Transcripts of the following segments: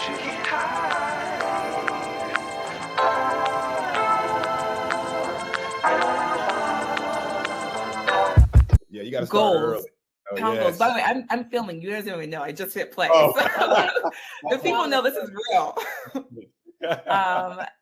Yeah, you got to start early. Oh, yes. By the way, I'm filming. You guys don't even know. I just hit play. Oh. So the people know this is real.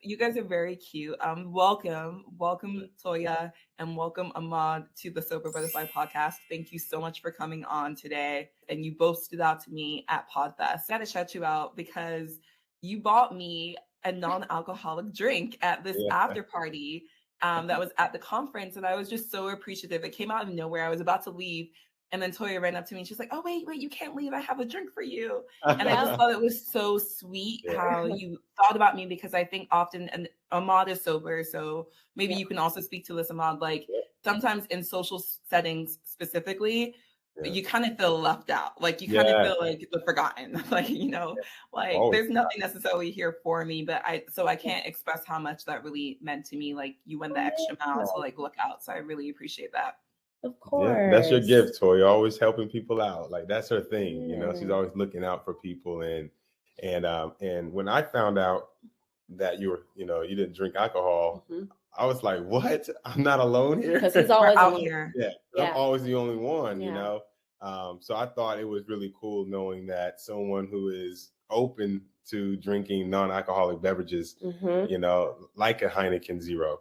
You guys are very cute. Welcome Toya, and welcome Ahmad to the Sober Butterfly podcast. Thank you so much for coming on today. And you both stood out to me at Podfest. I got to shout you out because you bought me a non-alcoholic drink at this after party that was at the conference, and I was just so appreciative. It came out of nowhere. I was about to leave, and then Toya ran up to me and she's like, "Oh, wait, you can't leave. I have a drink for you." And I just thought it was so sweet how you thought about me, because I think often, and Ahmad is sober, so maybe you can also speak to this, Ahmad, like sometimes in social settings specifically, you kind of feel left out. Like you kind of feel like the forgotten, like, you know, like there's nothing necessarily here for me, but I can't express how much that really meant to me. Like you went the extra mile to like look out. So I really appreciate that. Of course. Yeah, that's your gift, Toya. Always helping people out. Like that's her thing. You know, she's always looking out for people. And when I found out that you didn't drink alcohol, I was like, what? I'm not alone here? Because he's always out here. I'm always the only one, you know? So I thought it was really cool knowing that someone who is open to drinking non-alcoholic beverages, you know, like a Heineken Zero,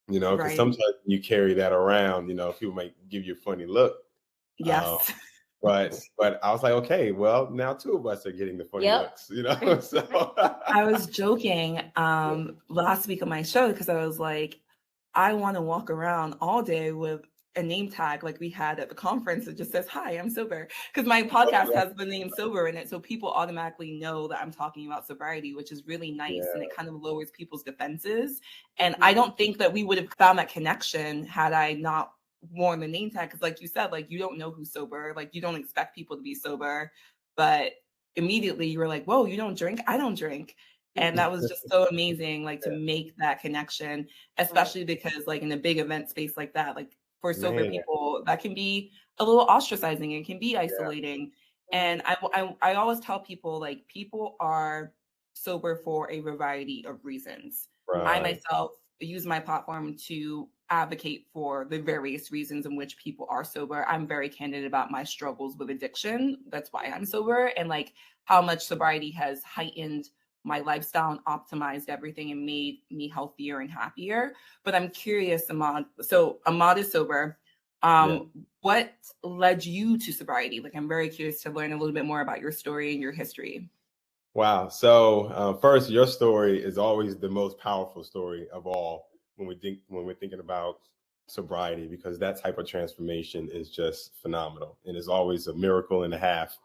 you know, because sometimes you carry that around, you know, people might give you a funny look. Yes. But I was like, okay, well, now two of us are getting the funny looks, you know? So I was joking last week on my show, because I was like, I want to walk around all day with a name tag like we had at the conference that just says, "Hi, I'm sober," because my podcast has the name Sober in it, so people automatically know that I'm talking about sobriety, which is really nice, and it kind of lowers people's defenses. And I don't think that we would have found that connection had I not worn the name tag, because like you said, like you don't know who's sober, like you don't expect people to be sober, but immediately you were like, "Whoa, you don't drink? I don't drink." And that was just so amazing, like to make that connection, especially because like in a big event space like that, like for sober people, that can be a little ostracizing. It can be isolating. And I always tell people, like, people are sober for a variety of reasons. I myself use my platform to advocate for the various reasons in which people are sober. I'm very candid about my struggles with addiction. That's why I'm sober, and like how much sobriety has heightened my lifestyle and optimized everything and made me healthier and happier. But I'm curious, Ahmad. So Ahmad is sober. What led you to sobriety? Like, I'm very curious to learn a little bit more about your story and your history. Wow. So first, your story is always the most powerful story of all when we're thinking about sobriety, because that type of transformation is just phenomenal. And it's always a miracle and a half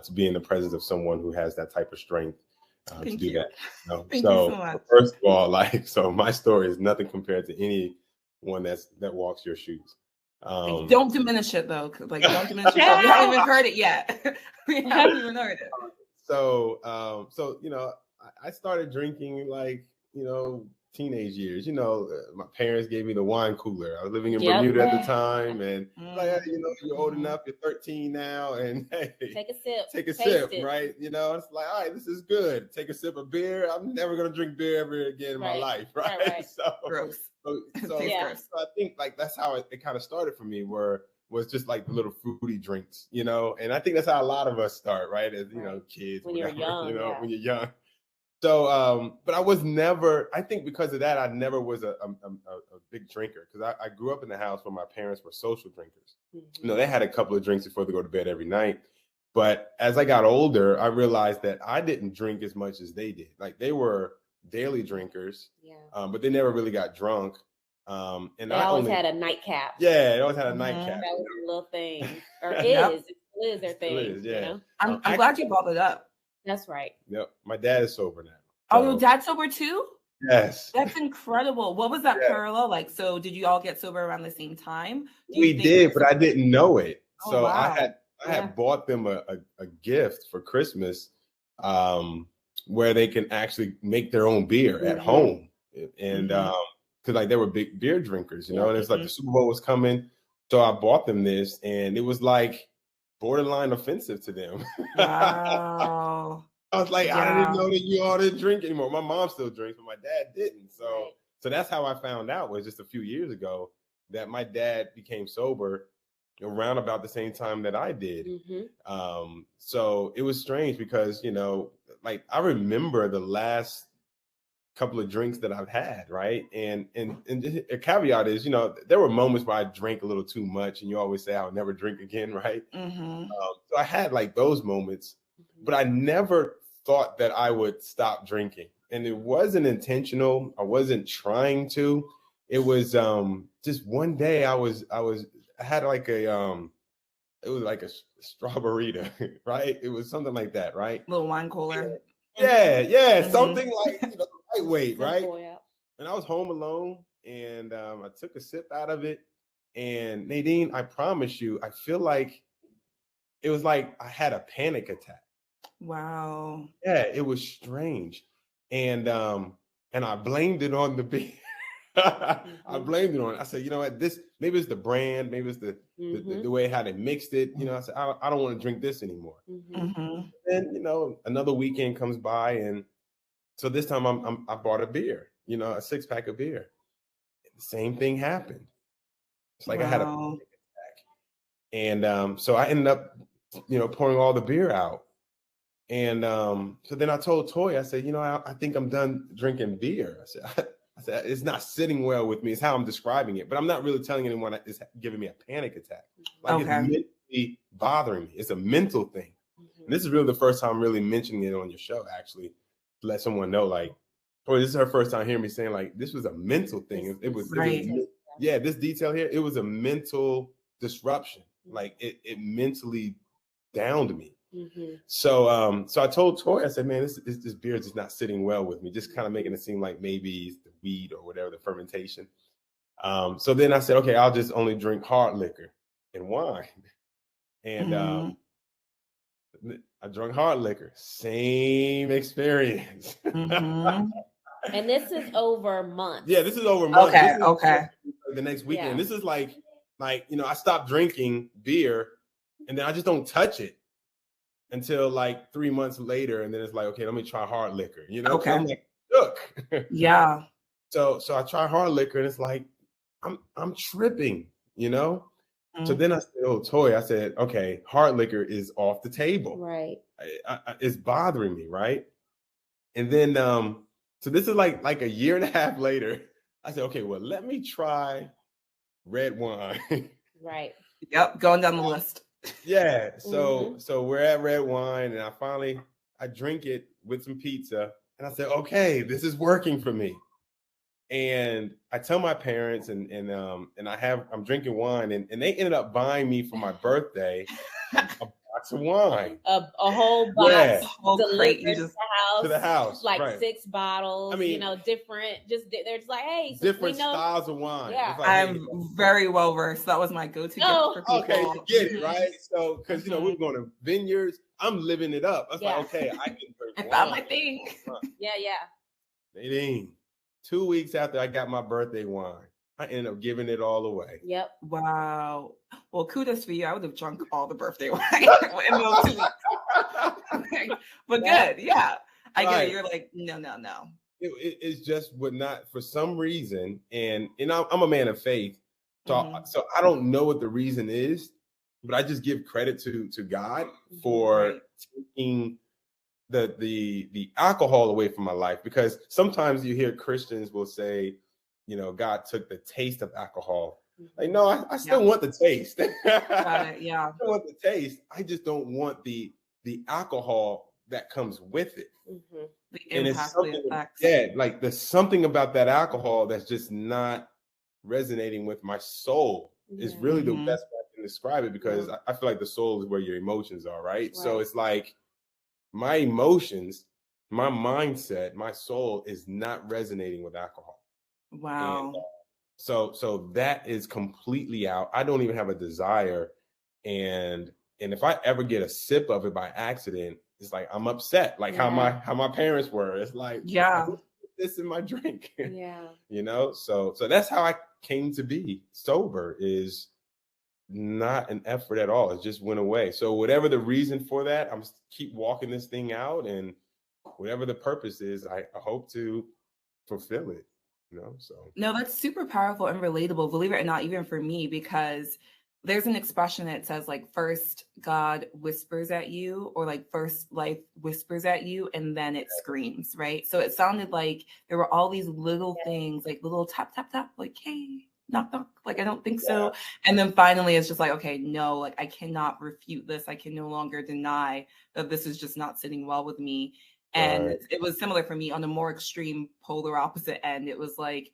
to be in the presence of someone who has that type of strength. To do that. You know? Thank you so much. First of all, my story is nothing compared to anyone that walks your shoes. Don't diminish it though. Like, don't diminish it. We haven't even heard it yet. We haven't even heard it. So you know, I started drinking like, you know, teenage years. You know, my parents gave me the wine cooler. I was living in Bermuda at the time, and like, hey, you know, you're old enough, you're 13 now, and hey, take a sip, right? You know, it's like, all right, this is good. Take a sip of beer. I'm never gonna drink beer ever again in my life, right? So gross. So I think like that's how it kind of started for me, was just like the little fruity drinks, you know, and I think that's how a lot of us start, right? As you know, kids, when you're young, you know, when you're young. So, but I was never, I think because of that, I never was a big drinker, because I grew up in the house where my parents were social drinkers. You know, they had a couple of drinks before they go to bed every night. But as I got older, I realized that I didn't drink as much as they did. Like, they were daily drinkers, but they never really got drunk. And they always had a nightcap. Yeah, they always had a nightcap. That was a little thing, or it is their thing. It is, you know? I'm glad you brought it up. That's right. Yep. My dad is sober now. Oh, your dad's sober too? Yes. That's incredible. What was that parallel like? So did you all get sober around the same time? We did, but I didn't know it. Oh, so wow. I had bought them a gift for Christmas, where they can actually make their own beer at home. And because like they were big beer drinkers, you know, and it's like the Super Bowl was coming. So I bought them this, and it was like borderline offensive to them. Wow. I was like, I didn't know that you all didn't drink anymore. My mom still drinks, but my dad didn't. So that's how I found out, was just a few years ago that my dad became sober around about the same time that I did. So it was strange because, you know, like I remember the last couple of drinks that I've had, right? And a caveat is, you know, there were moments where I drank a little too much, and you always say I'll never drink again, right? So I had like those moments, but I never thought that I would stop drinking. And it wasn't intentional. I wasn't trying to. It was just one day I had like a it was like a strawberry, right? It was something like that, right? Little wine cooler. Yeah, something like, you know, lightweight, right? Yeah. And I was home alone, and I took a sip out of it. And Nadine, I promise you, I feel like it was like I had a panic attack. Wow. Yeah, it was strange, and I blamed it on the beer. I blamed it on it. I said, you know what, this maybe it's the brand, maybe it's the way how they mixed it. You know, I said I don't want to drink this anymore. And you know, another weekend comes by, and so this time I bought a beer, you know, a 6-pack of beer. The same thing happened. It's like I had a panic attack, and so I ended up, you know, pouring all the beer out. And so then I told Toya, I said, you know, I think I'm done drinking beer. I said, it's not sitting well with me. It's how I'm describing it, but I'm not really telling anyone that it's giving me a panic attack. Like it's mentally bothering me. It's a mental thing. And this is really the first time really mentioning it on your show, actually, to let someone know, like, boy, this is her first time hearing me saying, like, this was a mental thing. It was this detail here, it was a mental disruption. Like it mentally downed me. So so I told Toy, I said, man, this beer is just not sitting well with me, just kind of making it seem like maybe it's the weed or whatever, the fermentation. So then I said, okay, I'll just only drink hard liquor and wine. And I drank hard liquor. Same experience. And this is over months. Yeah, this is over months. Okay. The next weekend. This is like, you know, I stopped drinking beer and then I just don't touch it until like 3 months later. And then it's like, okay, let me try hard liquor. You know, I'm like, look. Yeah. So I try hard liquor and it's like, I'm tripping, you know? So then I said, oh, Toy, I said, okay, hard liquor is off the table. Right. It's bothering me, right? And then, so this is like a year and a half later, I said, okay, well, let me try red wine. Right. Yep, going down the list. Yeah, so we're at red wine, and I drink it with some pizza, and I said, okay, this is working for me. And I tell my parents, and I'm drinking wine, and they ended up buying me for my birthday a box of wine, a whole box, delivered to the house, like 6 bottles. I mean, you know, different. They're just like, hey, different styles of wine. Yeah, like, I'm very well versed. That was my go-to gift for people. Okay, you get it, right? So, because you know we were going to vineyards, I'm living it up. I was like, okay, I can drink wine. Found my thing. Yeah. Nadine, 2 weeks after I got my birthday wine, I ended up giving it all away. Yep. Wow. Well, kudos for you. I would have drunk all the birthday wine in those 2 weeks. But good. Yeah. I get it. You're like, no. It's just would not, for some reason, and I'm a man of faith. So, so I don't know what the reason is, but I just give credit to God for taking the alcohol away from my life, because sometimes you hear Christians will say, you know, God took the taste of alcohol. Like, no, I still want the taste. Got it, yeah. I still want the taste. I just don't want the alcohol that comes with it. The and impact, it's something, the effects. yeah, like there's something about that alcohol that's just not resonating with my soul. Is really the best way I can describe it, because I feel like the soul is where your emotions are, right? So it's like my emotions, my mindset, my soul is not resonating with alcohol. Wow. And, so that is completely out. I don't even have a desire. And if I ever get a sip of it by accident, it's like I'm upset. Like how my parents were. It's like, I put this in my drink. Yeah. You know, so that's how I came to be sober, is not an effort at all. It just went away. So whatever the reason for that, I'm keep walking this thing out, and whatever the purpose is, I hope to fulfill it, you know, so. No, that's super powerful and relatable, believe it or not, even for me, because there's an expression that says like first God whispers at you, or like first life whispers at you and then it screams, right? So it sounded like there were all these little things, like little tap, tap, tap, like, hey, knock, knock, like, I don't think so. And then finally it's just like, okay, no, like I cannot refute this. I can no longer deny that this is just not sitting well with me. And it was similar for me on the more extreme polar opposite end. It was like,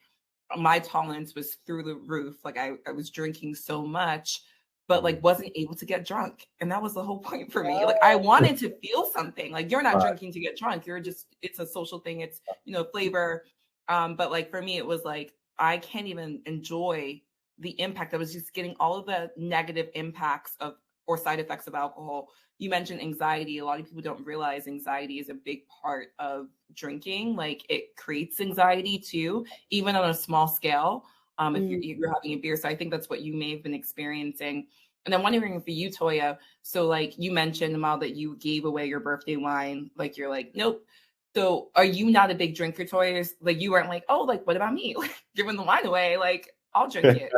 my tolerance was through the roof. Like I was drinking so much, but like wasn't able to get drunk. And that was the whole point for me. Like I wanted to feel something. Like you're not drinking to get drunk. You're just, it's a social thing. It's, you know, flavor. But like for me, it was like, I can't even enjoy the impact. I was just getting all of the negative impacts of, or side effects of alcohol. You mentioned anxiety. A lot of people don't realize anxiety is a big part of drinking. Like it creates anxiety too, even on a small scale. If you're having a beer. So I think that's what you may have been experiencing. And I'm wondering for you, Toya, so like you mentioned, Amal, that you gave away your birthday wine. Like you're like, nope. So are you not a big drinker, Toya? Like you weren't like, oh, like what about me? Like giving the wine away, like I'll drink it.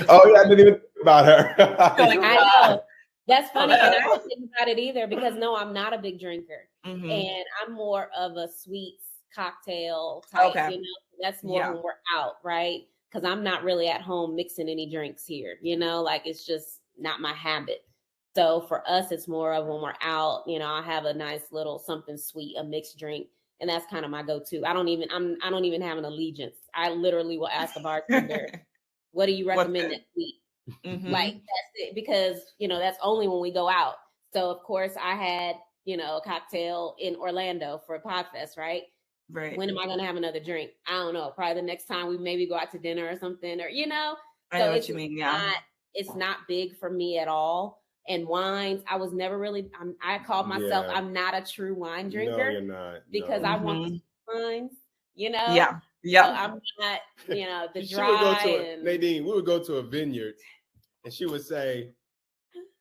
Oh yeah, I didn't even think about her. Like, I know. That's funny. And I don't think about it either because no, I'm not a big drinker. And I'm more of a sweets cocktail type, you know, that's more when we're out, right? Because I'm not really at home mixing any drinks here, you know, like it's just not my habit. So for us, it's more of when we're out, you know, I have a nice little something sweet, a mixed drink. And that's kind of my go-to. I don't even have an allegiance. I literally will ask a bartender, what do you recommend that sweet? Like that's it, because you know that's only when we go out. So of course I had, you know, a cocktail in Orlando for a Podfest, right? When am I gonna have another drink? I don't know. Probably the next time we maybe go out to dinner or something, or you know. I know what you mean. Yeah, it's not big for me at all. And wines, I was never really. I called myself. I'm not a true wine drinker. No, you're not. Because I want wines. You know. Yeah. So I'm not. You know the dry. Nadine, we would go to a vineyard. And she would say,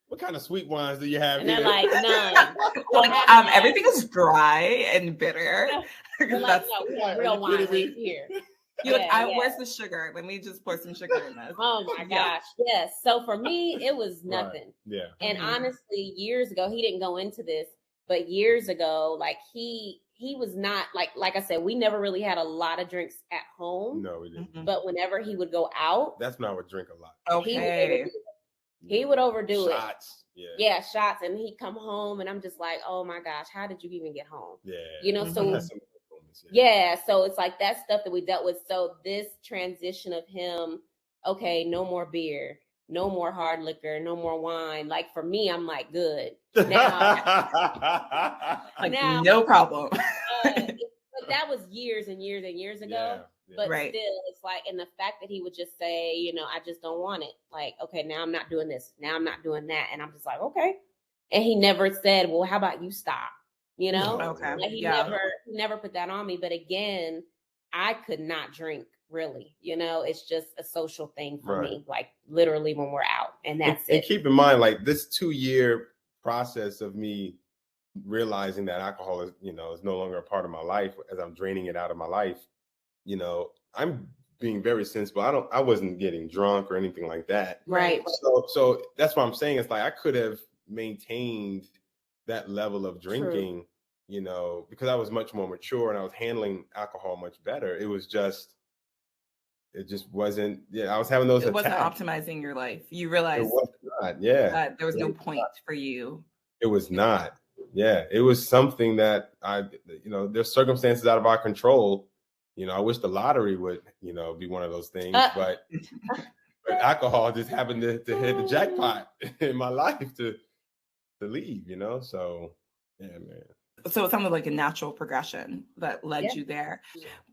what kind of sweet wines do you have and here? They're like, none. Like, everything is dry and bitter. Like, no, we have real wine right here. You're like, where's the sugar? Let me just pour some sugar in this. Oh my gosh. Yes. So for me, it was nothing. Yeah. And honestly, years ago, he didn't go into this, but years ago, like he was not like I said, we never really had a lot of drinks at home. No, we didn't. But whenever he would go out, that's when I would drink a lot. Okay. He would overdo shots. it. Yeah, shots. And he'd come home and I'm just like, oh my gosh, how did you even get home? Yeah. You know, so so it's like that stuff that we dealt with. So this transition of him, okay, no more beer, no more hard liquor, no more wine. Like for me, I'm like, good. Now, like no problem. But that was years and years and years ago. But still, it's like, and the fact that he would just say, you know, I just don't want it. Like, okay, now I'm not doing this. Now I'm not doing that. And I'm just like, okay. And he never said, well, how about you stop? You know? Okay. Like he never put that on me. But again, I could not drink really. You know, it's just a social thing for me. Like literally when we're out. And that's it. And keep in mind, like this 2-year process of me realizing that alcohol is, you know, is no longer a part of my life as I'm draining it out of my life. You know, I'm being very sensible. I wasn't getting drunk or anything like that. Right. So that's what I'm saying. It's like I could have maintained that level of drinking, you know, because I was much more mature and I was handling alcohol much better. It just wasn't. Yeah, I was having those. It wasn't optimizing your life. You realized it was not. Yeah, that there was no point for you. It was not. Yeah, it was something that you know, there's circumstances out of our control. You know, I wish the lottery would, you know, be one of those things, but alcohol just happened to hit the jackpot in my life to leave, you know? So, yeah, man. So it sounded like a natural progression that led you there.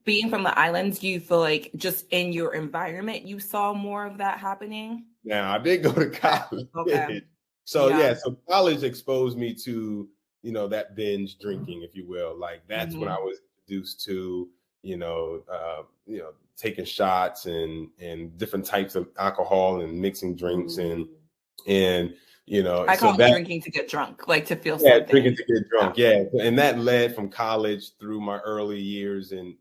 Being from the islands, do you feel like just in your environment, you saw more of that happening? Now, I did go to college. Okay. So, so college exposed me to, you know, that binge drinking, if you will. Like, that's when I was introduced to, you know, taking shots and different types of alcohol and mixing drinks and You know, I call it drinking to get drunk, like to feel something. Drinking to get drunk. Yeah. And that led from college through my early years in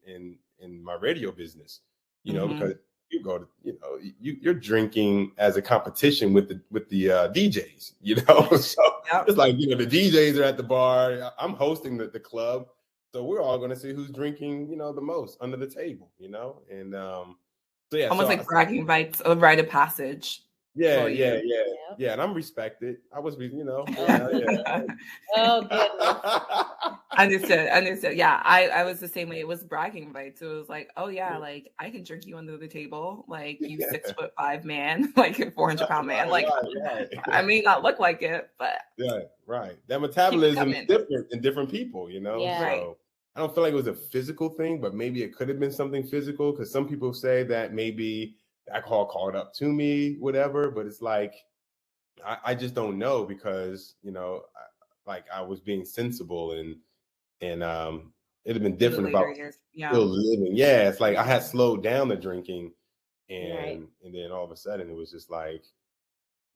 my radio business, you know, because you go to, you know, you're drinking as a competition with the DJs, you know. So it's like, you know, the DJs are at the bar. I'm hosting the club. So we're all going to see who's drinking, you know, the most under the table, you know. And so yeah, almost like bragging rights, a rite of passage. Yeah. And I'm respected. I was, you know. Oh goodness. Understood. Yeah, I was the same way. It was bragging rights. It was like, oh yeah, like I can drink you under the table, like you 6'5" man, like a 400-pound man. Like I may not look like it, but right. That metabolism is different in different people, you know. Yeah. So I don't feel like it was a physical thing, but maybe it could have been something physical because some people say that maybe alcohol caught up to me, whatever. But it's like I just don't know because, you know, I was being sensible and it'd have been different if I was still living. Yeah, it's like I had slowed down the drinking, and then all of a sudden it was just like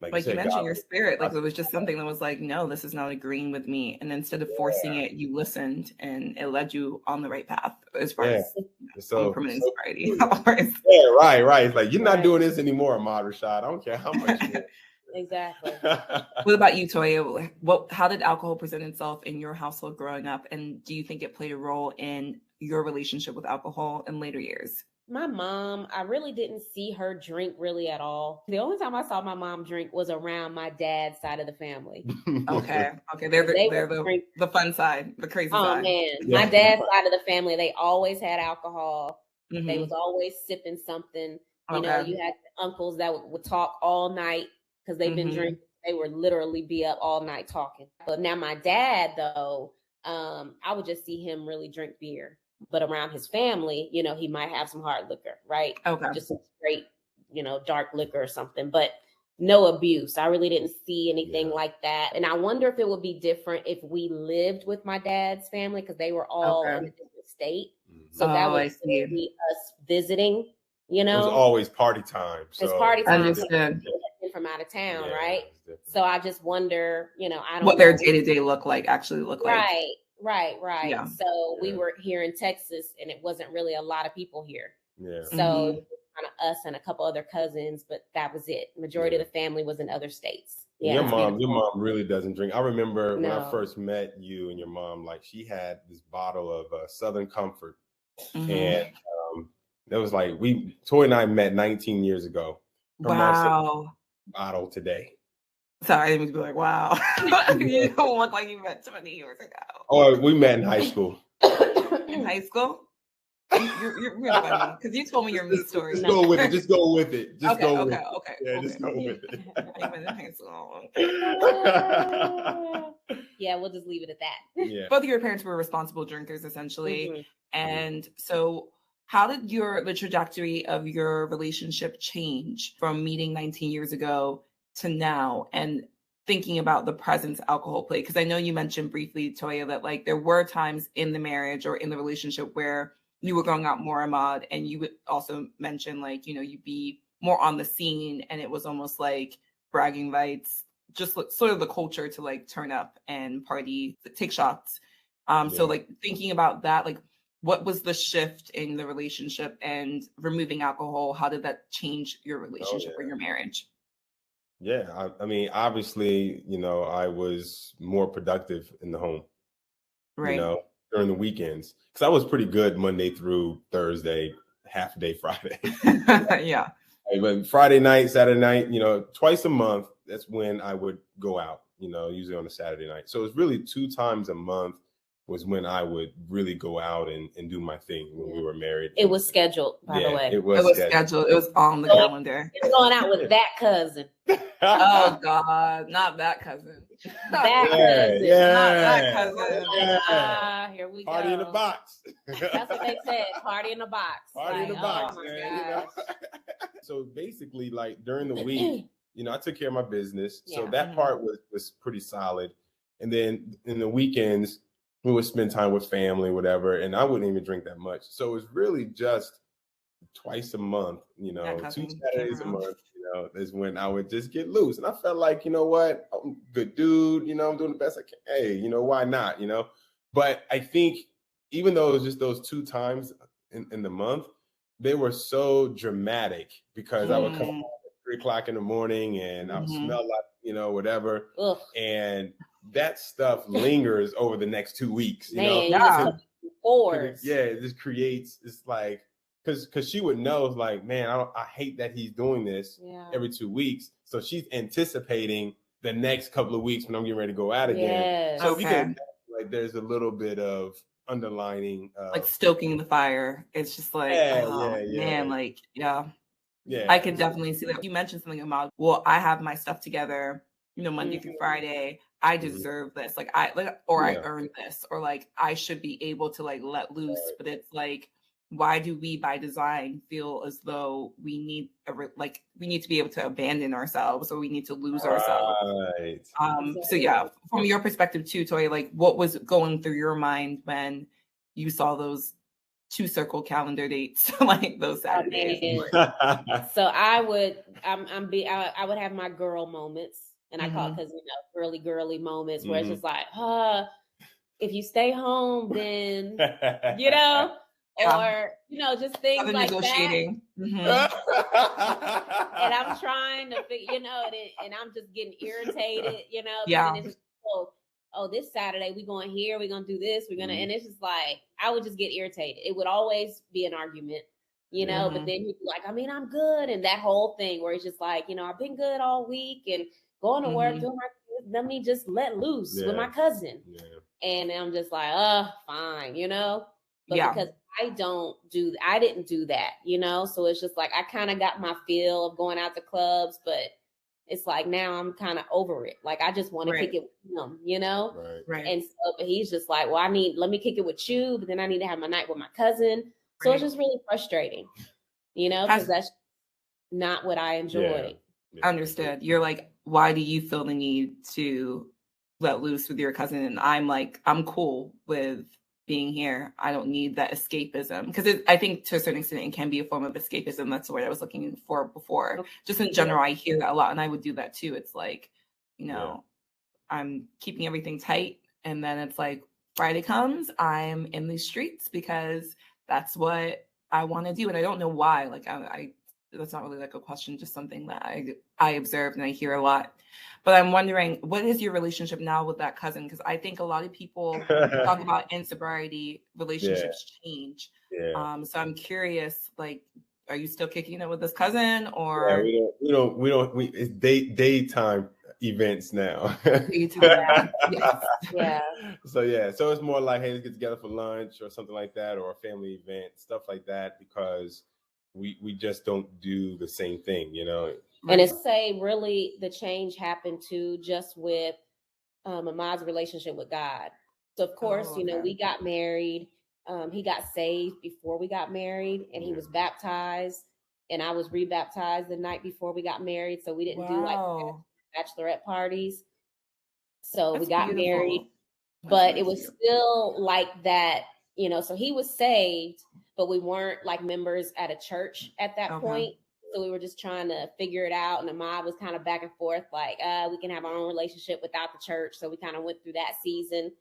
you mentioned your spirit, like it was just something that was like, no, this is not agreeing with me. And instead of forcing it, you listened, and it led you on the right path as far as permanent sobriety. Yeah, right. It's like you're not doing this anymore, Ahmad Rashad. I don't care how much. Exactly. What about you, Toya? How did alcohol present itself in your household growing up? And do you think it played a role in your relationship with alcohol in later years? My mom, I really didn't see her drink really at all. The only time I saw my mom drink was around my dad's side of the family. Okay. They're the fun side, the crazy side. Oh man, my dad's side of the family, they always had alcohol. They was always sipping something. You know, you had uncles that would talk all night because they've been drinking. They would literally be up all night talking. But now my dad, though, I would just see him really drink beer. But around his family, you know, he might have some hard liquor, right? Okay. Just some straight, you know, dark liquor or something, but no abuse. I really didn't see anything like that. And I wonder if it would be different if we lived with my dad's family because they were all in a different state. So that would be us visiting, you know. It was always party time. So. It's party time. Understood. From out of town, right? So I just wonder, you know, I don't what know their day-to-day actually look like. Right. Yeah. So we were here in Texas and it wasn't really a lot of people here. Yeah. So it was kind of us and a couple other cousins, but that was it. Majority of the family was in other states. Yeah. Your mom really doesn't drink. I remember when I first met you and your mom, like she had this bottle of Southern Comfort. And it was like Toya and I met 19 years ago. Wow. Bottle today. Sorry, I didn't mean to be like, wow. You don't look like you met 20 years ago. Oh, we met in high school. In high school? You're funny because you told me your meat story. Just go with it. Just go with it. Okay. Yeah, just go with it. I met in high school. Yeah, we'll just leave it at that. Yeah. Both of your parents were responsible drinkers, essentially. And so how did the trajectory of your relationship change from meeting 19 years ago to now and thinking about the presence alcohol played? Because I know you mentioned briefly, Toya, that like there were times in the marriage or in the relationship where you were going out more, Ahmad, and you would also mention like, you know, you'd be more on the scene and it was almost like bragging rights, just sort of the culture to like turn up and party, take shots. So like thinking about that, like what was the shift in the relationship and removing alcohol? How did that change your relationship or your marriage? Yeah, I mean, obviously, you know, I was more productive in the home, you know, during the weekends. Because I was pretty good Monday through Thursday, half a day Friday. Yeah. But Friday night, Saturday night, you know, twice a month, that's when I would go out, you know, usually on a Saturday night. So it's really 2 times a month was when I would really go out and do my thing when we were married. It was scheduled, by the way. It was scheduled. It was on the calendar. It's going out with that cousin. Oh God, not that cousin. That cousin. Yeah. Not that cousin. Here we Party go. in the box. That's what they said. Party in the box. Party in the box. Oh Man, you know? So basically, like during the week, you know, I took care of my business. So that part was pretty solid. And then in the weekends, we would spend time with family, whatever, and I wouldn't even drink that much. So it was really just twice a month, That 2 cousin Saturdays a came around. month, is when I would just get loose. And I felt like, you know what, I'm a good dude, I'm doing the best I can. Hey, why not, But I think even though it was just those 2 times in the month, they were so dramatic because I would come home at 3:00 in the morning and I would smell like, whatever. Ugh. And that stuff lingers over the next 2 weeks, Man, Yeah. It just creates, it's like, because she would know, like, man, I hate that he's doing this every 2 weeks. So she's anticipating the next couple of weeks when I'm getting ready to go out again. Yes. So we can, like, there's a little bit of underlining, like stoking the fire. It's just like, man, like, yeah, I can definitely see that. You mentioned something about, well, I have my stuff together, Monday through Friday. I deserve this. Like, I earned this, or like I should be able to like let loose. Right. But it's like, why do we by design feel as though we need to be able to abandon ourselves, or we need to lose ourselves? Right. So yeah, from your perspective too, Toya, like what was going through your mind when you saw those 2 circle calendar dates, like those Saturdays? So I would have my girl moments, and I call it, because girly moments where it's just like, if you stay home, then or just things Other like negotiating. that. And I'm trying to figure, and I'm just getting irritated, Yeah. And it's this Saturday we going here, we're gonna do this, we're gonna, and it's just like I would just get irritated. It would always be an argument, but then he'd be like, I mean, I'm good, and that whole thing where it's just like, I've been good all week and going to work, doing let me just let loose with my cousin. And I'm just like, fine, but because I didn't do that, so it's just like I kind of got my feel of going out to clubs, but it's like now I'm kind of over it. Like I just want to kick it with him, Right. And so, but he's just like, well, let me kick it with you, but then I need to have my night with my cousin. So it's just really frustrating, because that's not what I enjoy. Yeah. Understood. You're like, why do you feel the need to let loose with your cousin? And I'm like, I'm cool with being here. I don't need that escapism, because I think to a certain extent it can be a form of escapism. That's the word I was looking for before. Just in general, I hear that a lot, and I would do that too. It's like, I'm keeping everything tight, and then it's like Friday comes, I'm in these streets because that's what I want to do, and I don't know why. Like I that's not really like a question, just something that I observed and I hear a lot. But I'm wondering, what is your relationship now with that cousin? Because I think a lot of people talk about in sobriety, relationships change. Yeah. So I'm curious, like, are you still kicking it with this cousin, or? Yeah, we don't. It's daytime events now. Daytime, yes. Yeah. So it's more like, hey, let's get together for lunch or something like that, or a family event, stuff like that, because we just don't do the same thing, And it's really the change happened too, just with Ahmad's relationship with God. So of course, we got married. He got saved before we got married, and he was baptized, and I was rebaptized the night before we got married. So we didn't do like bachelorette parties. So we got married, but it was still like that, so he was saved, but we weren't like members at a church at that point. So we were just trying to figure it out. And Ahmad was kind of back and forth, like, we can have our own relationship without the church. So we kind of went through that season.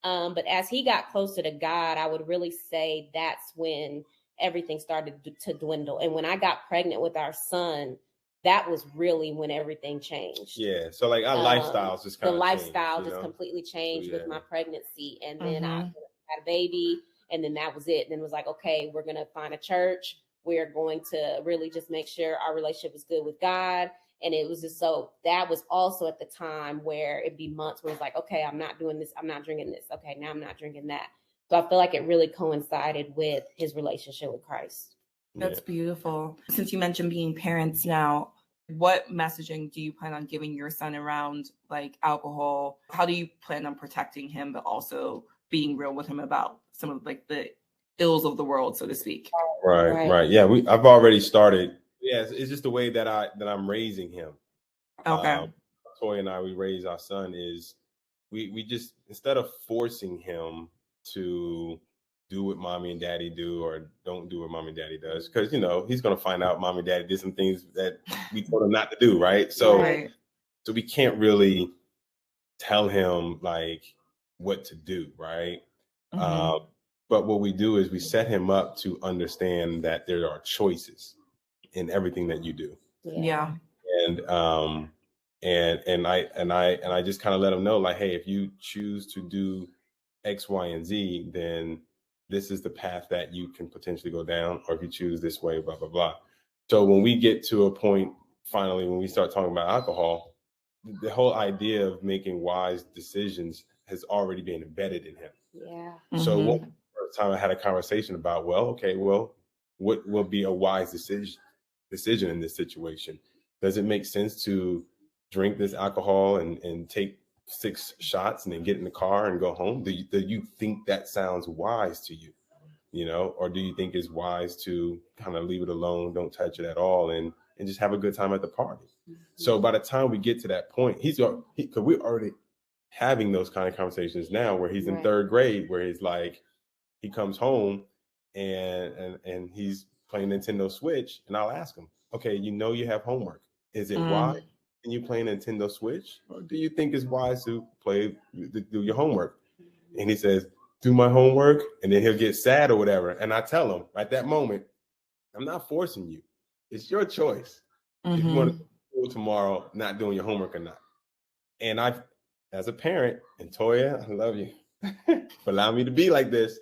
But as he got closer to God, I would really say that's when everything started to dwindle. And when I got pregnant with our son, that was really when everything changed. Yeah. So like our lifestyles just kind of just completely changed with my pregnancy. And then I had a baby, and then that was it. And then it was like, okay, we're going to find a church. We're going to really just make sure our relationship is good with God. And it was just so that was also at the time where it'd be months where it's like, okay, I'm not doing this. I'm not drinking this. Okay, now I'm not drinking that. So I feel like it really coincided with his relationship with Christ. That's beautiful. Since you mentioned being parents now, what messaging do you plan on giving your son around like alcohol? How do you plan on protecting him, but also being real with him about some of like the ills of the world, so to speak? Right. Yeah, I've already started. Yeah, it's just the way that I'm raising him. Okay. Toya and I, we raise our son is we just, instead of forcing him to do what mommy and daddy do or don't do what mommy and daddy does. Because, you know, he's going to find out mommy and daddy did some things that we told him not to do, right? So, so we can't really tell him like what to do, right? But what we do is we set him up to understand that there are choices in everything that you do. Yeah. And I just kind of let him know, like, hey, if you choose to do X, Y, and Z, then this is the path that you can potentially go down, or if you choose this way, blah, blah, blah. So when we get to a point, finally, when we start talking about alcohol, the whole idea of making wise decisions has already been embedded in him. Yeah. So one first time I had a conversation about, what will be a wise decision in this situation? Does it make sense to drink this alcohol and take 6 shots and then get in the car and go home? Do you think that sounds wise to you? You know, or do you think it's wise to kind of leave it alone, don't touch it at all, and just have a good time at the party? So by the time we get to that point, because we're already having those kind of conversations now, where he's in 3rd grade, where he's like, he comes home and he's playing Nintendo Switch, and I'll ask him, okay, you know, you have homework. Is it wise? Can you play Nintendo Switch, or do you think it's wise to do your homework? And he says, do my homework, and then he'll get sad or whatever. And I tell him at that moment, I'm not forcing you. It's your choice. If you want to go tomorrow, not doing your homework or not. And as a parent, and Toya, I love you for allowing me to be like this.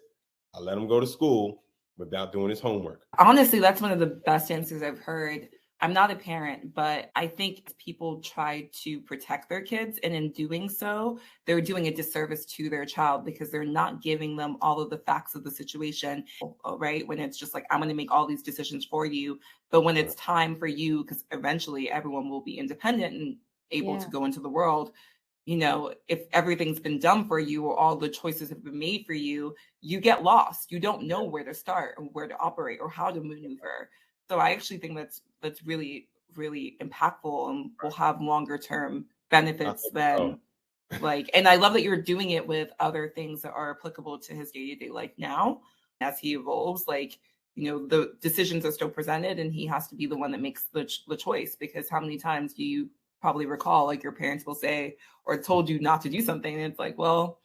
I let him go to school without doing his homework. Honestly, that's one of the best answers I've heard. I'm not a parent, but I think people try to protect their kids. And in doing so, they're doing a disservice to their child because they're not giving them all of the facts of the situation, right? When it's just like, I'm going to make all these decisions for you. But when it's time for you, because eventually everyone will be independent and able to go into the world, you know, if everything's been done for you or all the choices have been made for you, you get lost. You don't know where to start and where to operate or how to maneuver. So I actually think that's really, really impactful and will have longer term benefits than like, and I love that you're doing it with other things that are applicable to his day-to-day life now as he evolves. Like, you know, the decisions are still presented and he has to be the one that makes the choice, because how many times do you probably recall, like, your parents will say or told you not to do something, and it's like, well,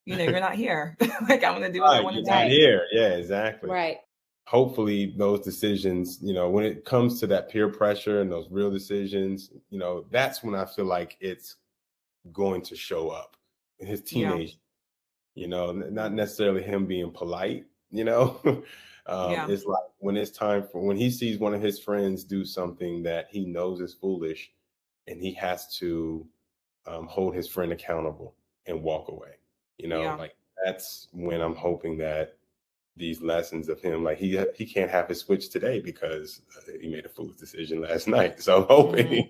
you know, you're not here. Like, I'm gonna do what I want to do. Not here. Yeah, exactly. Right. Hopefully those decisions, you know, when it comes to that peer pressure and those real decisions, you know, that's when I feel like it's going to show up in his teenage, you know, not necessarily him being polite, you know. It's like when it's time when he sees one of his friends do something that he knows is foolish, and he has to hold his friend accountable and walk away, you know, like that's when I'm hoping that these lessons of him, like he can't have his Switch today because he made a foolish decision last night. So I'm hoping.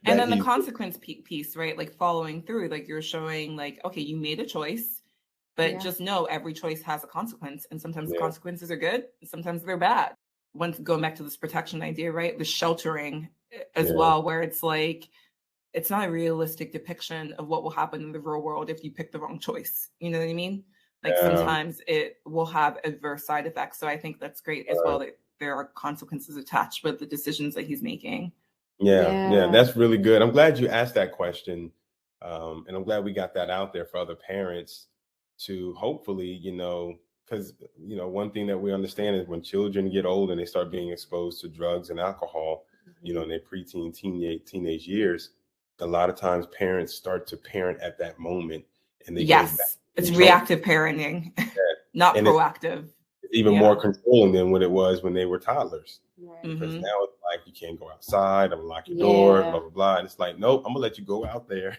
And then the consequence piece, right? Like following through, like you're showing like, okay, you made a choice, but just know every choice has a consequence. And sometimes the consequences are good, and sometimes they're bad. Once going back to this protection idea, right? The sheltering as well, where it's like, it's not a realistic depiction of what will happen in the real world if you pick the wrong choice. You know what I mean? Like sometimes it will have adverse side effects. So I think that's great as well, that there are consequences attached with the decisions that he's making. Yeah, that's really good. I'm glad you asked that question. And I'm glad we got that out there for other parents to hopefully, you know, because, you know, one thing that we understand is when children get old and they start being exposed to drugs and alcohol, you know, in their preteen, teenage years, a lot of times parents start to parent at that moment. And they it's reactive parenting, not proactive. It's even more controlling than what it was when they were toddlers. Because now it's like, you can't go outside, I'm gonna lock your door, blah, blah, blah. And it's like, nope, I'm gonna let you go out there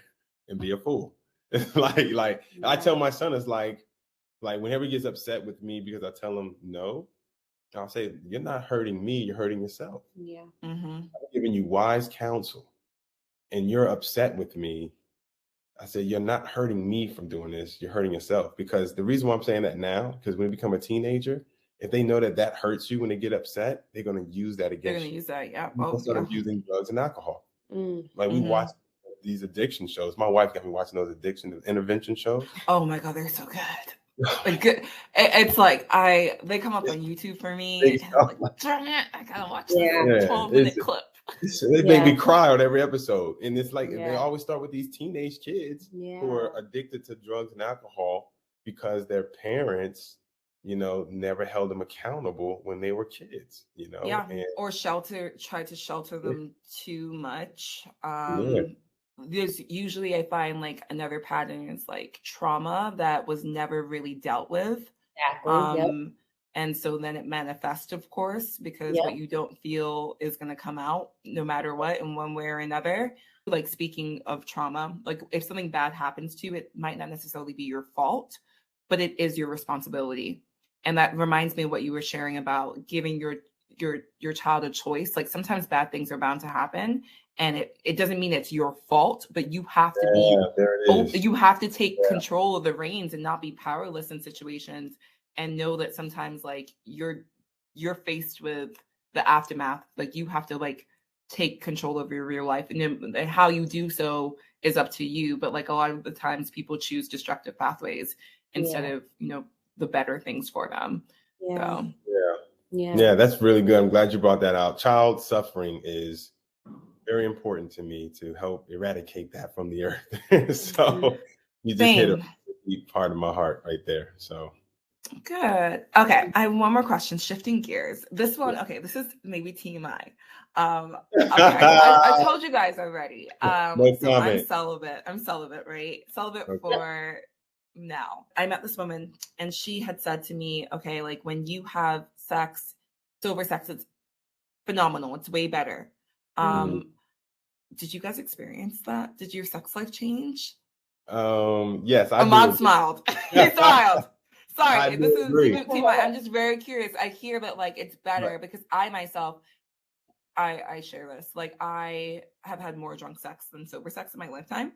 and be a fool. It's like I tell my son, it's like whenever he gets upset with me because I tell him no, I'll say, you're not hurting me, you're hurting yourself. I'm giving you wise counsel and you're upset with me. I said, you're not hurting me from doing this. You're hurting yourself. Because the reason why I'm saying that now, because when you become a teenager, if they know that hurts you when they get upset, they're going to use that against you. They're going to use that, They'll start using drugs and alcohol. Like we watch these addiction shows. My wife got me watching those addiction intervention shows. Oh my God, they're so good. Like it's like they come up on YouTube for me. And I'm like, darn it, I gotta watch this 12-minute clip. They make me cry on every episode, and it's like they always start with these teenage kids who are addicted to drugs and alcohol because their parents, never held them accountable when they were kids, or tried to shelter them too much. There's usually, I find, like another pattern is like trauma that was never really dealt with. Exactly. And so then it manifests, of course, because what you don't feel is going to come out no matter what, in one way or another. Like, speaking of trauma, like if something bad happens to you, it might not necessarily be your fault, but it is your responsibility. And that reminds me of what you were sharing about giving your child a choice. Like, sometimes bad things are bound to happen, and it doesn't mean it's your fault, but you have to you have to take control of the reins and not be powerless in situations, and know that sometimes, like, you're faced with the aftermath. Like, you have to, like, take control of your real life, and how you do so is up to you. But like, a lot of the times people choose destructive pathways instead of, the better things for them. Yeah, that's really good. I'm glad you brought that out. Child suffering is very important to me to help eradicate that from the earth. So you just hit a deep part of my heart right there. So good. Okay, I have one more question. Shifting gears. This one, this is maybe TMI. I told you guys already. So I'm celibate. Right? Celibate for now. I met this woman, and she had said to me, okay, like, when you have sex, sober sex, it's phenomenal. It's way better. Did you guys experience that? Did your sex life change? Yes, I Ahmad did. smiled. He smiled. Sorry, this is TMI. I'm just very curious. I hear that, like, it's better because I myself, I share this. Like, I have had more drunk sex than sober sex in my lifetime.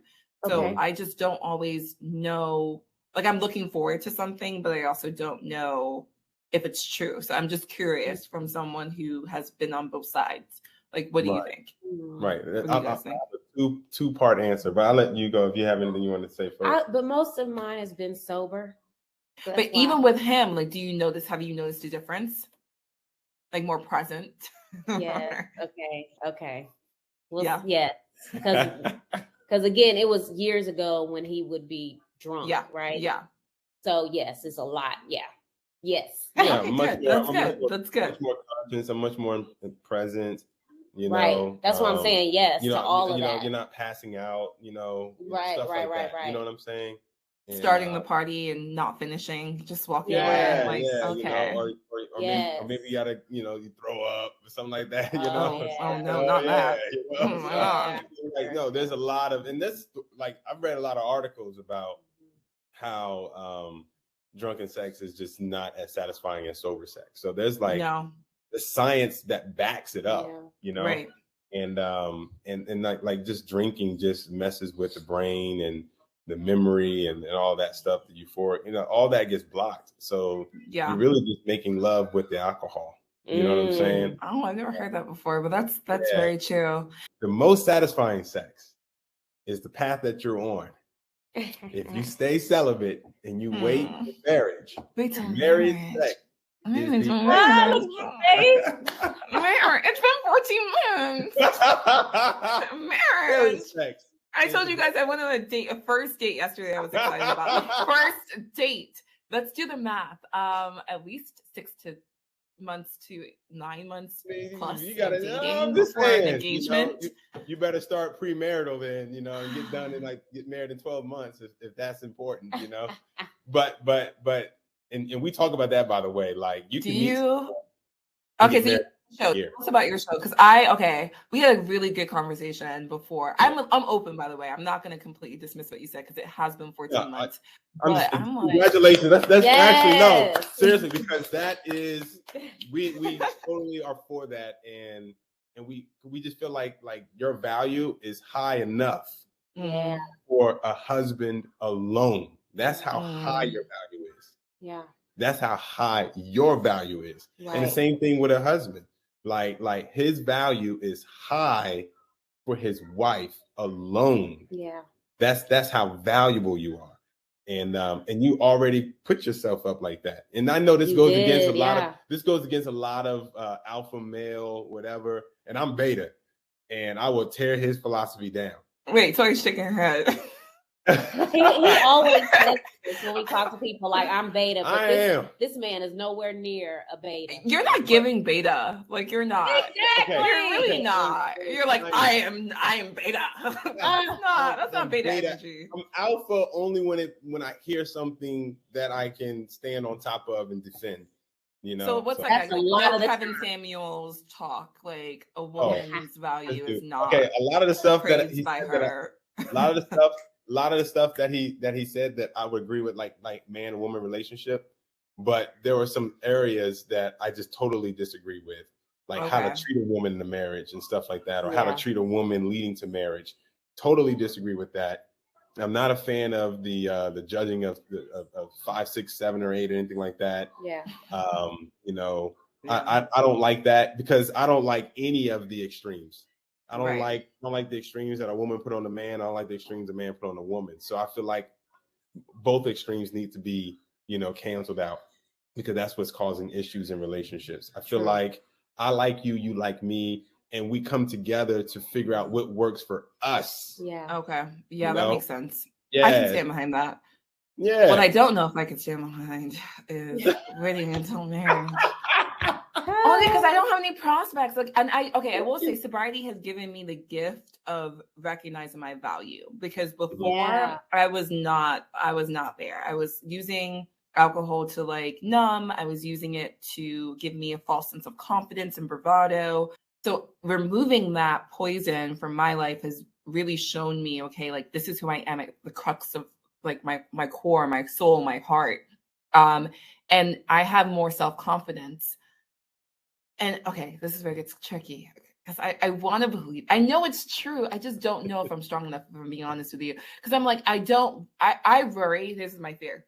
So I just don't always know. Like, I'm looking forward to something, but I also don't know if it's true. So I'm just curious from someone who has been on both sides. Like, what do you think? Right. I'll have a two-part answer, but I'll let you go if you have anything you want to say first. But most of mine has been sober. But even with him, like, have you noticed a difference? Like, more present? Yes. Okay. Well, yes. Because again, it was years ago when he would be drunk, right? Yeah. So yes, it's a lot. Yeah. Yes. Yeah, That's good. Much more conscious. I'm much more present. Right. That's what I'm saying. Yes, to all of that. You're not passing out. Right. Stuff like that. You know what I'm saying? And, starting the party and not finishing, just walking away. Like, okay. Or maybe you gotta, you throw up or something like that. Oh no, not that. Oh my God. Like, no, there's a lot of, and this, like, I've read a lot of articles about how drunken sex is just not as satisfying as sober sex. So there's like the science that backs it up, right. And like just drinking just messes with the brain and the memory and all that stuff, the euphoric, all that gets blocked. So you're really just making love with the alcohol. You know what I'm saying? Oh, I've never heard that before, but that's very true. The most satisfying sex is the path that you're on. If you stay celibate and you wait for marriage, marriage sex. It's been 14 months. Marriage sex. I told you guys I went on a first date yesterday. I was excited about first date. Let's do the math. At least 6 months to 9 months plus you gotta dating before an engagement. You better start premarital then, and get done and get married in 12 months if that's important, But and we talk about that, by the way. Like, you can okay, so tell us about your show, because we had a really good conversation before. I'm open, by the way. I'm not going to completely dismiss what you said because it has been 14 months. Congratulations. That's actually no, seriously, because that is we totally are for that, and we just feel like your value is high enough for a husband alone. That's how high your value is. Yeah. That's how high your value is. Right. And the same thing with a husband. Like his value is high for his wife alone. Yeah. That's how valuable you are. and you already put yourself up like that. And I know this goes against a lot of alpha male, whatever. And I'm beta, and I will tear his philosophy down. Wait, Toya's shaking her head. he always says this when we talk to people, like, I'm beta, but this man is nowhere near a beta. You're not giving beta, like, you're not. Exactly. You're really not. You're like, I am beta. That's not beta energy. I'm alpha only when I hear something that I can stand on top of and defend. You know, so what's like a lot of Kevin Samuel's talk, like a woman's value is not a lot of the stuff that he by said her. A lot of the stuff that he said that I would agree with, like man and woman relationship, but there were some areas that I just totally disagree with, like how to treat a woman in a marriage and stuff like that, or how to treat a woman leading to marriage. Totally disagree with that. I'm not a fan of the judging of 5, 6, 7, or 8 or anything like that. Yeah. I don't like that, because I don't like any of the extremes. I don't like the extremes that a woman put on a man. I don't like the extremes a man put on a woman. So I feel like both extremes need to be, canceled out, because that's what's causing issues in relationships. I feel like I like you, you like me, and we come together to figure out what works for us. Yeah. Okay. Yeah, that makes sense. Yeah. I can stand behind that. Yeah. What I don't know if I can stand behind is waiting until marriage. Only because I don't have any prospects. Like, and I will say sobriety has given me the gift of recognizing my value, because before I was not there. I was using alcohol to like numb. I was using it to give me a false sense of confidence and bravado. So removing that poison from my life has really shown me, okay, like this is who I am at the crux of like my core, my soul, my heart. And I have more self-confidence. And okay, this is where it gets tricky, because I want to believe. I know it's true. I just don't know if I'm strong enough, if I'm being honest with you. Because I'm like, I worry. This is my fear.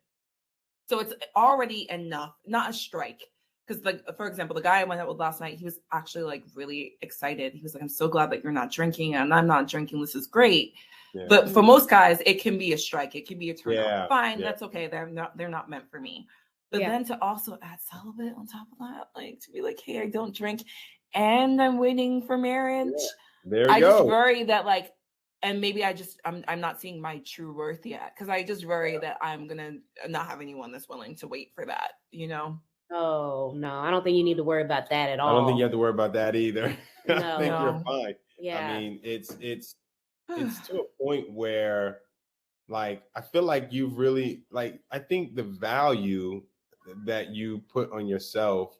So it's already enough, not a strike. Because, like, for example, the guy I went out with last night, he was actually like really excited. He was like, I'm so glad that you're not drinking, and I'm not drinking. This is great. Yeah. But for most guys, it can be a strike. It can be a turn off. Fine, that's okay. They're not meant for me. But then to also add celibate on top of that, like to be like, hey, I don't drink and I'm waiting for marriage. Yeah. There I go. just worry that like, and maybe I'm not seeing my true worth yet, because I just worry that I'm gonna not have anyone that's willing to wait for that, Oh no, I don't think you need to worry about that at all. I don't think you have to worry about that either. No. I think you're fine. Yeah. I mean, it's to a point where, like, I feel like you've really, like, I think the value that you put on yourself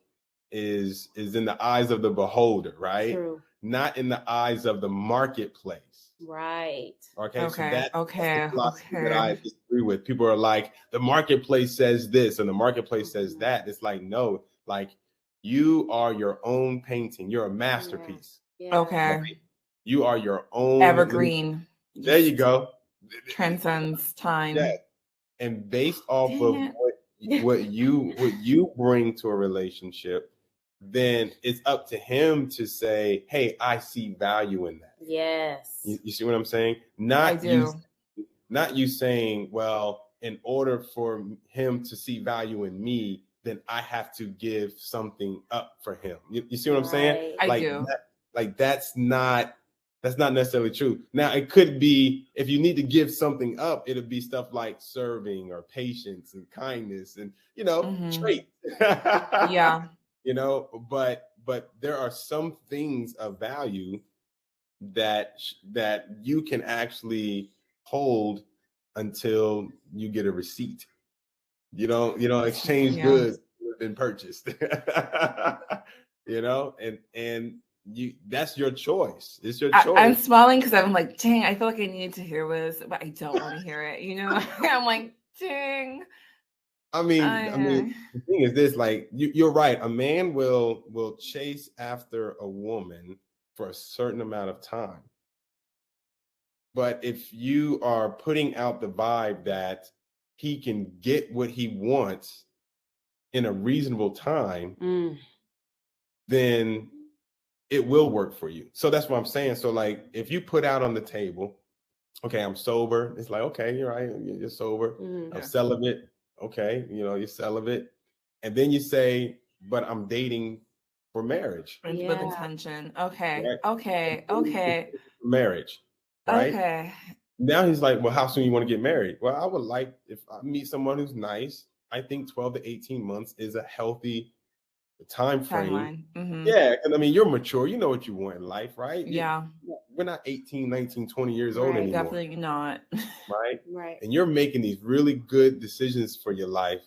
is in the eyes of the beholder, right? True. Not in the eyes of the marketplace. Right. Okay. So that's the philosophy that I disagree with. People are like, the marketplace says this and the marketplace says that. It's like, no, like, you are your own painting. You're a masterpiece. Yeah. Okay. Right? You are your own evergreen. There you go. Transcends time. Yeah. And based off of what you bring to a relationship, then it's up to him to say, hey, I see value in that. Yes. You see what I'm saying? Not you saying, well, in order for him to see value in me, then I have to give something up for him. You see what I'm saying? I do. That's not necessarily true. Now, it could be, if you need to give something up, it'll be stuff like serving or patience and kindness and, traits. Yeah. But there are some things of value that you can actually hold until you get a receipt. You don't exchange goods that have been purchased. And that's your choice. It's your choice. I'm smiling because I'm like, dang, I feel like I need to hear this, but I don't want to hear it. I'm like, dang. I mean, the thing is this, like, you're right. A man will chase after a woman for a certain amount of time. But if you are putting out the vibe that he can get what he wants in a reasonable time, then it will work for you. So that's what I'm saying. So, like, if you put out on the table okay, I'm sober. It's like, okay, you're right. You're sober. I'm celibate. Okay, you're celibate. And then you say, but I'm dating for marriage. With intention. Okay. Right? Okay. Marriage. Right? Okay. Now he's like, well, how soon you want to get married? Well, I would like, if I meet someone who's nice, I think 12 to 18 months is a healthy time frame. Yeah. And I mean, you're mature. You know what you want in life, right? Yeah. We're not 18, 19, 20 years old anymore. Definitely not. Right? Right. And you're making these really good decisions for your life.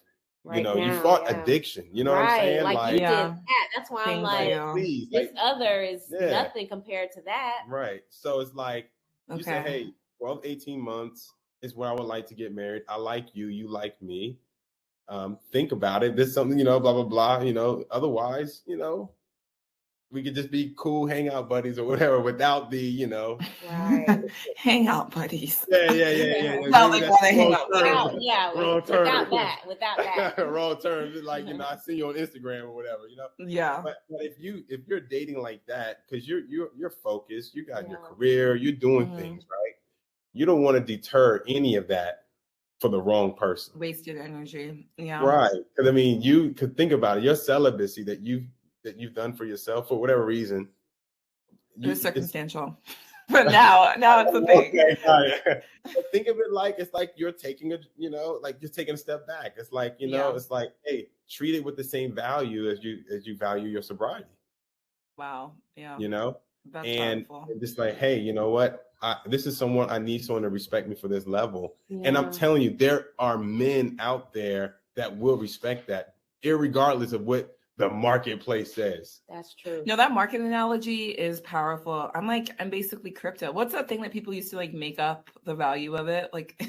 Right, you fought addiction. You know what I'm saying? Like you did that. That's why I'm like, please, this other is nothing compared to that. Right. So it's like, you say, hey, 12, 18 months is where I would like to get married. I like you. You like me. Think about it. This is something, blah, blah, blah, otherwise, we could just be cool hangout buddies or whatever without the, right. Hangout buddies. Yeah. Not like want to hang out buddies. Without that. Wrong term. Like, I see you on Instagram or whatever, Yeah. But if you're dating like that, because you're focused, you got your career, you're doing things, right? You don't want to deter any of that for the wrong person. Wasted energy. Yeah. Right. Because I mean, you could think about it. Your celibacy that you've done for yourself for whatever reason. It's circumstantial. But now it's a thing. Okay. Think of it like it's like you're taking like you're taking a step back. It's like, it's like, hey, treat it with the same value as you value your sobriety. Wow. Yeah. That's powerful. And just like, hey, you know what? This is someone, I need someone to respect me for this level. Yeah. And I'm telling you, there are men out there that will respect that, irregardless of what the marketplace says. That's true. No, that market analogy is powerful. I'm basically crypto. What's that thing that people used to like make up the value of it? Like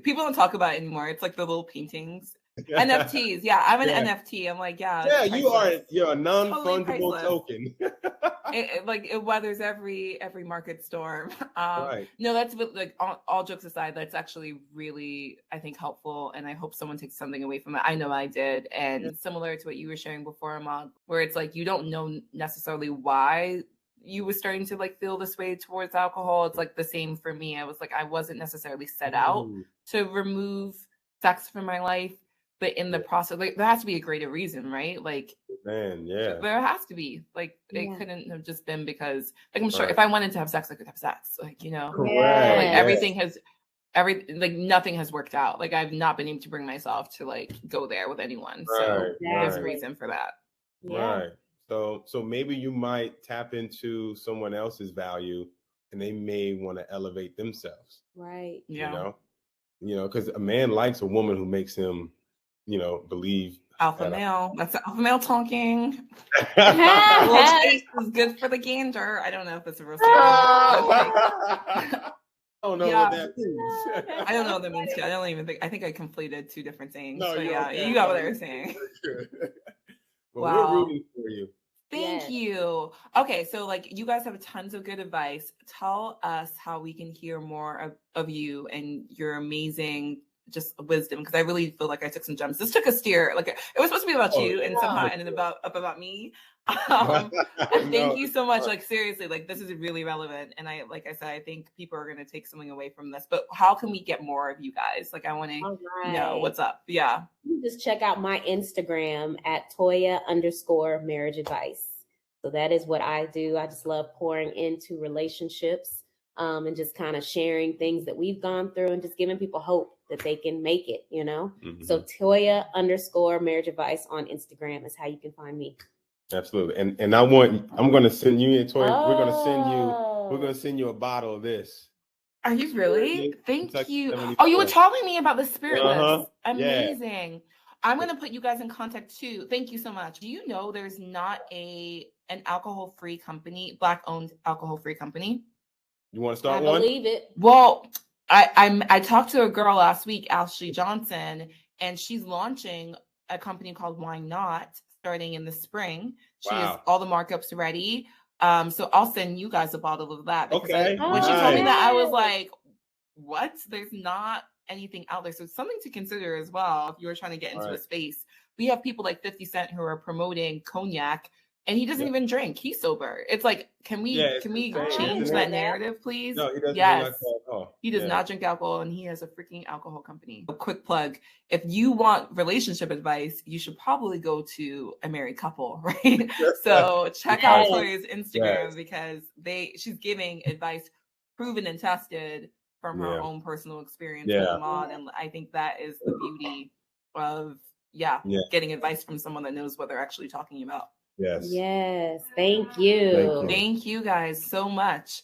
people don't talk about it anymore. It's like the little paintings. NFTs. Yeah, I'm an NFT. I'm like, yeah, you're a non-fungible token. it weathers every market storm. Right. No, that's like all jokes aside, that's actually really, I think, helpful. And I hope someone takes something away from it. I know I did. And similar to what you were sharing before, Ahmad, where it's like you don't know necessarily why you were starting to like feel this way towards alcohol. It's like the same for me. I was like, I wasn't necessarily set out to remove sex from my life. But in the process, like there has to be a greater reason, right? Like, man, yeah, there has to be. Like, it couldn't have just been because, like, I'm sure if I wanted to have sex, I could have sex. Like, correct. Like everything like nothing has worked out. Like I've not been able to bring myself to like go there with anyone. So there's a reason for that. Right. So maybe you might tap into someone else's value, and they may want to elevate themselves. Right. Yeah. Because a man likes a woman who makes him, believe. Alpha male. That's alpha male talking. Little taste is good for the gander. I don't know if it's a real statement. I don't know what that means. I don't know what that means too. I think I conflated two different sayings. No, but you got what they were saying. Well, we're rooting for you. Thank you. Okay, so like you guys have tons of good advice. Tell us how we can hear more of you and your amazing just wisdom, because I really feel like I took some gems. This took a steer. Like it was supposed to be about you, and somehow ended up about me. Thank you so much. Like seriously, like this is really relevant, and I think people are going to take something away from this. But how can we get more of you guys? Like I want to know what's up. Yeah, you just check out my Instagram at Toya_marriage advice. So that is what I do. I just love pouring into relationships and just kind of sharing things that we've gone through and just giving people hope that they can make it, Mm-hmm. So Toya_marriage advice on Instagram is how you can find me. Absolutely. And I'm going to send you, Toya, we're going to send you a bottle of this. Are you really? Thank you. Oh, you were telling me about the Spiritless. Amazing. Yeah. I'm going to put you guys in contact too. Thank you so much. Do you know there's not an alcohol-free company, Black-owned alcohol-free company? You want to start one? I believe it. Well, I talked to a girl last week, Ashley Johnson, and she's launching a company called Why Not starting in the spring. She has all the markups ready. So I'll send you guys a bottle of that. Okay. When she told me that, I was like, what? There's not anything out there. So it's something to consider as well if you're trying to get into a space. We have people like 50 Cent who are promoting cognac And he doesn't even drink. He's sober. It's like, can we change that narrative, please? No, he doesn't drink alcohol. He does not drink alcohol, and he has a freaking alcohol company. A quick plug. If you want relationship advice, you should probably go to A Married Couple, right? So check out Toya's Instagram because she's giving advice proven and tested from her own personal experience with Ahmad. And I think that is the beauty of getting advice from someone that knows what they're actually talking about. Yes. Thank you. Thank you guys so much.